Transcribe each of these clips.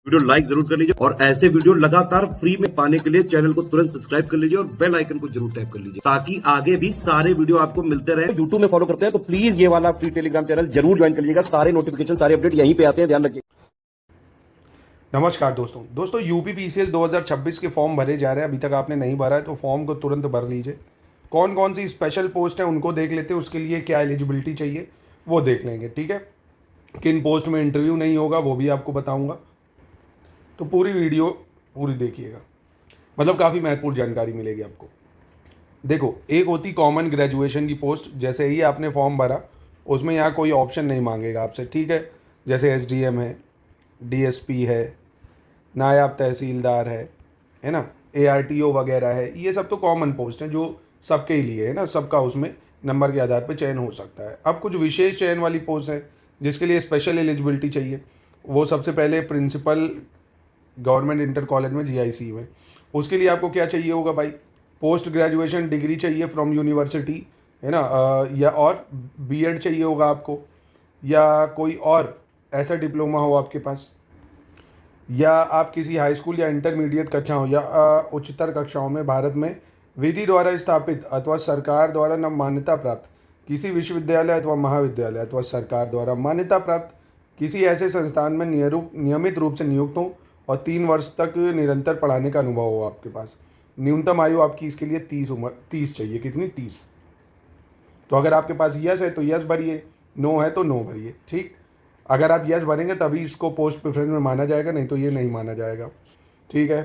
Video like जरूर कर लीजिए और ऐसे वीडियो लगातार फ्री में पाने के लिए चैनल को तुरंत सब्सक्राइब कर लीजिए और बेल आइकन को जरूर टैप कर लीजिए ताकि आगे भी सारे वीडियो आपको मिलते रहे। यूट्यूब में फॉलो करते हैं तो प्लीज ये वाला फ्री टेलीग्राम चैनल जरूर ज्वाइन कर लीजिएगा। सारे नोटिफिकेशन सारे अपडेट यहीं पे आते हैं, ध्यान रखिए। नमस्कार दोस्तों यूपी पीसीएस 2026 के फॉर्म भरे जा रहे हैं। अभी तक आपने नहीं भरा है तो फॉर्म को तुरंत भर लीजिए। कौन कौन सी स्पेशल पोस्ट है उनको देख लेते हैं, उसके लिए क्या एलिजिबिलिटी चाहिए वो देख लेंगे। ठीक है, किन पोस्ट में इंटरव्यू नहीं होगा वो भी आपको बताऊंगा, तो पूरी वीडियो पूरी देखिएगा, मतलब काफ़ी महत्वपूर्ण जानकारी मिलेगी आपको। देखो, एक होती कॉमन ग्रेजुएशन की पोस्ट। जैसे ही आपने फॉर्म भरा उसमें यहाँ कोई ऑप्शन नहीं मांगेगा आपसे, ठीक है। जैसे एसडीएम है, डीएसपी है, नायब तहसीलदार है ना, एआरटीओ वगैरह है। ये सब तो कॉमन पोस्ट हैं जो सबके ही लिए है ना, सबका उसमें नंबर के आधार पर चयन हो सकता है। अब कुछ विशेष चयन वाली पोस्ट है जिसके लिए स्पेशल एलिजिबिलिटी चाहिए। वो सबसे पहले प्रिंसिपल गवर्नमेंट इंटर कॉलेज में, जीआईसी में। उसके लिए आपको क्या चाहिए होगा भाई? पोस्ट ग्रेजुएशन डिग्री चाहिए फ्रॉम यूनिवर्सिटी, है ना, या और बीएड चाहिए होगा आपको, या कोई और ऐसा डिप्लोमा हो आपके पास, या आप किसी हाई स्कूल या इंटरमीडिएट कक्षाओं या उच्चतर कक्षाओं में भारत में विधि द्वारा स्थापित अथवा सरकार द्वारा न मान्यता प्राप्त किसी विश्वविद्यालय अथवा महाविद्यालय अथवा सरकार द्वारा मान्यता प्राप्त किसी ऐसे संस्थान में नियमित रूप से नियुक्त हो और 3 वर्ष तक निरंतर पढ़ाने का अनुभव हो आपके पास। न्यूनतम आयु आपकी इसके लिए 30 चाहिए। कितनी? 30। तो अगर आपके पास यस है तो यस भरिए, नो है तो नो भरिए। ठीक, अगर आप यस भरेंगे तभी इसको पोस्ट प्रेफरेंस में माना जाएगा, नहीं तो ये नहीं माना जाएगा। ठीक है,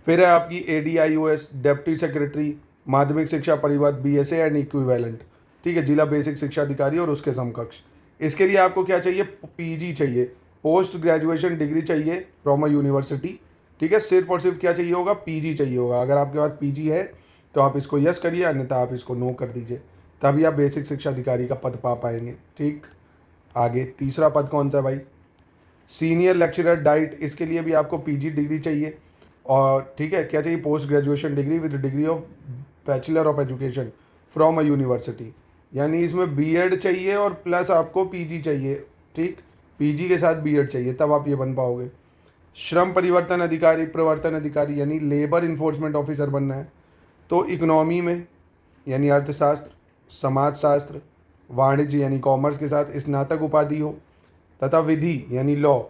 फिर है आपकी एडीआईओएस, डेप्टी सेक्रेटरी माध्यमिक शिक्षा परिषद, बीएसए एंड इक्विवेलेंट। ठीक है, जिला बेसिक शिक्षा अधिकारी और उसके समकक्ष। इसके लिए आपको क्या चाहिए? पीजी चाहिए, पोस्ट ग्रेजुएशन डिग्री चाहिए फ्रॉम अ यूनिवर्सिटी। ठीक है, सिर्फ और सिर्फ क्या चाहिए होगा? पीजी चाहिए होगा। अगर आपके पास पीजी है तो आप इसको यस करिए, अन्यथा आप इसको नो कर दीजिए, तभी आप बेसिक शिक्षा अधिकारी का पद पा पाएंगे। ठीक, आगे तीसरा पद कौन सा भाई? Senior lecturer diet. इसके लिए भी आपको पीजी डिग्री चाहिए और ठीक है, क्या चाहिए? Post graduation degree with degree of bachelor of education from a university. यानी इसमें बीएड चाहिए और प्लस आपको पीजी चाहिए। ठीक, पीजी के साथ बीएड चाहिए, तब आप ये बन पाओगे। श्रम परिवर्तन अधिकारी, प्रवर्तन अधिकारी यानी लेबर इन्फोर्समेंट ऑफिसर बनना है तो इकोनॉमी में यानी अर्थशास्त्र, समाजशास्त्र, वाणिज्य यानी कॉमर्स के साथ स्नातक उपाधि हो, तथा विधि यानी लॉ,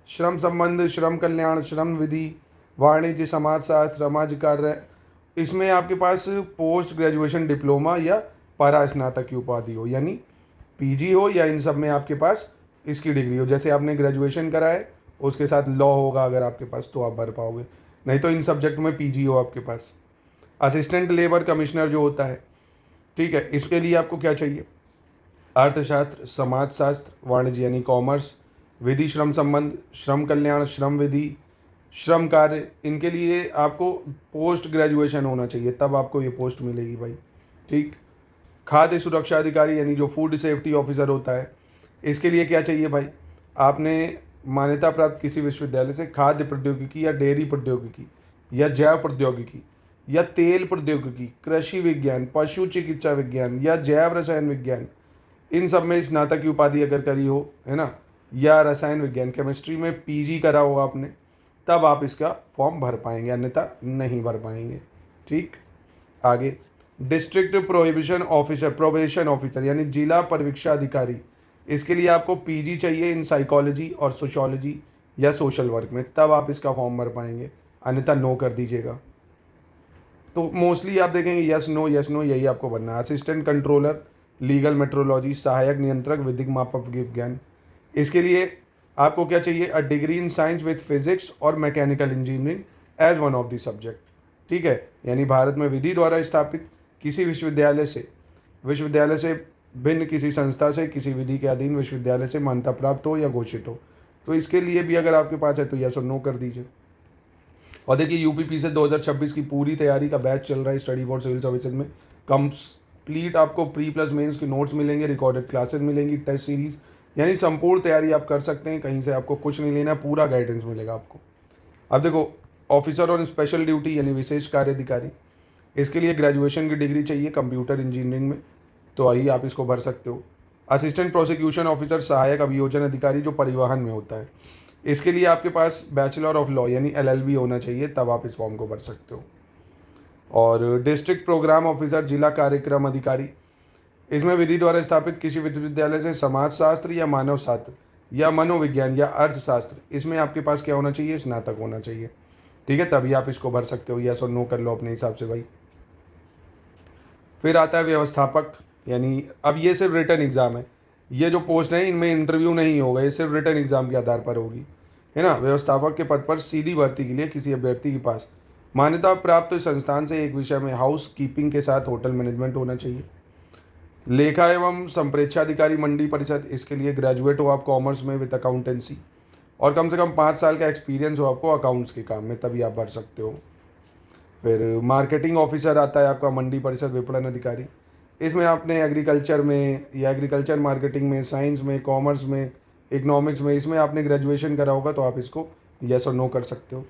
श्रम संबंध, श्रम कल्याण, श्रम विधि, वाणिज्य, समाजशास्त्र, समाज कार्य, इसमें आपके पास पोस्ट ग्रेजुएशन डिप्लोमा या परा स्नातक की उपाधि हो, यानी पीजी हो या इन सब में आपके पास इसकी डिग्री हो। जैसे आपने ग्रेजुएशन करा है उसके साथ लॉ होगा अगर आपके पास, तो आप भर पाओगे, नहीं तो इन सब्जेक्ट में पीजी हो आपके पास। असिस्टेंट लेबर कमिश्नर जो होता है, ठीक है, इसके लिए आपको क्या चाहिए? अर्थशास्त्र, समाजशास्त्र, वाणिज्य यानी कॉमर्स, विधि, श्रम संबंध, श्रम कल्याण, श्रम विधि, श्रम कार्य, इनके लिए आपको पोस्ट ग्रेजुएशन होना चाहिए, तब आपको ये पोस्ट मिलेगी भाई। ठीक, खाद्य सुरक्षा अधिकारी यानी जो फूड सेफ्टी ऑफिसर होता है, इसके लिए क्या चाहिए भाई? आपने मान्यता प्राप्त किसी विश्वविद्यालय से खाद्य प्रौद्योगिकी या डेयरी प्रौद्योगिकी या जैव प्रौद्योगिकी या तेल प्रौद्योगिकी, कृषि विज्ञान, पशु चिकित्सा विज्ञान या जैव रसायन विज्ञान, इन सब में स्नातक की उपाधि अगर करी हो, है ना, या रसायन विज्ञान, केमिस्ट्री में पीजी करा हो आपने, तब आप इसका फॉर्म भर पाएंगे, अन्यथा नहीं भर पाएंगे। ठीक, आगे डिस्ट्रिक्ट प्रोबेशन ऑफिसर यानी जिला परिवीक्षा अधिकारी। इसके लिए आपको पीजी चाहिए इन साइकोलॉजी और सोशोलॉजी या सोशल वर्क में, तब आप इसका फॉर्म भर पाएंगे, अन्यथा नो कर दीजिएगा। तो मोस्टली आप देखेंगे यस नो यही आपको बनना है। असिस्टेंट कंट्रोलर लीगल मेट्रोलॉजी, सहायक नियंत्रक विधिक मापक विज्ञान, इसके लिए आपको क्या चाहिए? A degree in science with physics और mechanical engineering as one of the subject. ठीक है, यानी भारत में विधि द्वारा स्थापित किसी विश्वविद्यालय से भिन्न किसी संस्था से किसी विधि के अधीन विश्वविद्यालय से मान्यता प्राप्त हो या घोषित हो, तो इसके लिए भी अगर आपके पास है तो यस और नो कर दीजिए। और देखिए, यूपीपी से 2026 की पूरी तैयारी का बैच चल रहा है स्टडी फॉर सिविल सर्विसेज में। कंप्लीट आपको प्री प्लस मेंस के नोट्स मिलेंगे, रिकॉर्डेड क्लासेस मिलेंगी, टेस्ट सीरीज, यानी संपूर्ण तैयारी आप कर सकते हैं। कहीं से आपको कुछ नहीं लेना, पूरा गाइडेंस मिलेगा आपको। अब देखो, ऑफिसर ऑन स्पेशल ड्यूटी यानी विशेष कार्य अधिकारी, इसके लिए ग्रेजुएशन की डिग्री चाहिए कंप्यूटर इंजीनियरिंग में, तो आइए आप इसको भर सकते हो। असिस्टेंट प्रोसिक्यूशन ऑफिसर, सहायक अभियोजन अधिकारी जो परिवहन में होता है, इसके लिए आपके पास बैचलर ऑफ लॉ यानी LLB होना चाहिए, तब आप इस फॉर्म को भर सकते हो। और डिस्ट्रिक्ट प्रोग्राम ऑफिसर, जिला कार्यक्रम अधिकारी, इसमें विधि द्वारा स्थापित किसी विश्वविद्यालय से समाजशास्त्र या मानव शास्त्र या मनोविज्ञान या अर्थशास्त्र, इसमें आपके पास क्या होना चाहिए, स्नातक होना चाहिए। ठीक है, तभी आप इसको भर सकते हो। यस और नो कर लो अपने हिसाब से भाई। फिर आता है व्यवस्थापक, यानी अब ये सिर्फ रिटन एग्जाम है। ये जो पोस्ट है इनमें इंटरव्यू नहीं होगा, ये सिर्फ रिटन एग्जाम के आधार पर होगी, है ना। व्यवस्थापक के पद पर सीधी भर्ती के लिए किसी अभ्यर्थी के पास मान्यता प्राप्त संस्थान से एक विषय में हाउस कीपिंग के साथ होटल मैनेजमेंट होना चाहिए। लेखा एवं संप्रेक्षाधिकारी मंडी परिषद, इसके लिए ग्रेजुएट हो आप कॉमर्स में विद अकाउंटेंसी और कम से कम 5 साल का एक्सपीरियंस हो आपको अकाउंट्स के काम में, तभी आप भर सकते हो। फिर मार्केटिंग ऑफिसर आता है आपका मंडी परिषद विपणन अधिकारी। इसमें आपने एग्रीकल्चर में या एग्रीकल्चर मार्केटिंग में, साइंस में, कॉमर्स में, इकोनॉमिक्स में, इसमें आपने ग्रेजुएशन करा होगा तो आप इसको यस और नो कर सकते हो,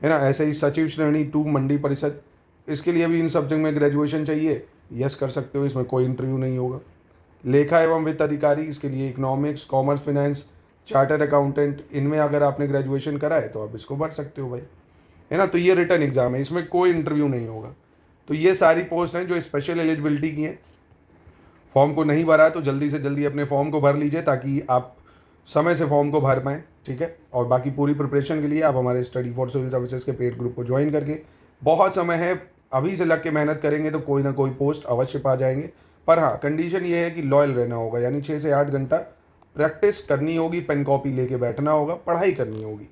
है ना। ऐसे ही सचिव श्रेणी 2 मंडी परिषद, इसके लिए भी इन सब्जेक्ट में ग्रेजुएशन चाहिए, यस कर सकते हो, इसमें कोई इंटरव्यू नहीं होगा। लेखा एवं वित्त अधिकारी, इसके लिए economics, commerce, finance, chartered accountant, इनमें अगर आपने ग्रेजुएशन करा है तो आप इसको भर सकते हो भाई, है ना। तो ये रिटन एग्जाम है, इसमें कोई इंटरव्यू नहीं होगा। तो ये सारी पोस्ट हैं जो स्पेशल एलिजिबिलिटी की हैं। फॉर्म को नहीं भरा है तो जल्दी से जल्दी अपने फॉर्म को भर लीजिए ताकि आप समय से फॉर्म को भर पाएँ, ठीक है। और बाकी पूरी प्रिपरेशन के लिए आप हमारे स्टडी फॉर सिविल सर्विसेज के पेड ग्रुप को ज्वाइन करके, बहुत समय है, अभी से लग के मेहनत करेंगे तो कोई ना कोई पोस्ट अवश्य पा जाएंगे। पर हाँ, कंडीशन ये है कि लॉयल रहना होगा, यानी 6 से 8 घंटा प्रैक्टिस करनी होगी, पेन कॉपी लेके बैठना होगा, पढ़ाई करनी होगी।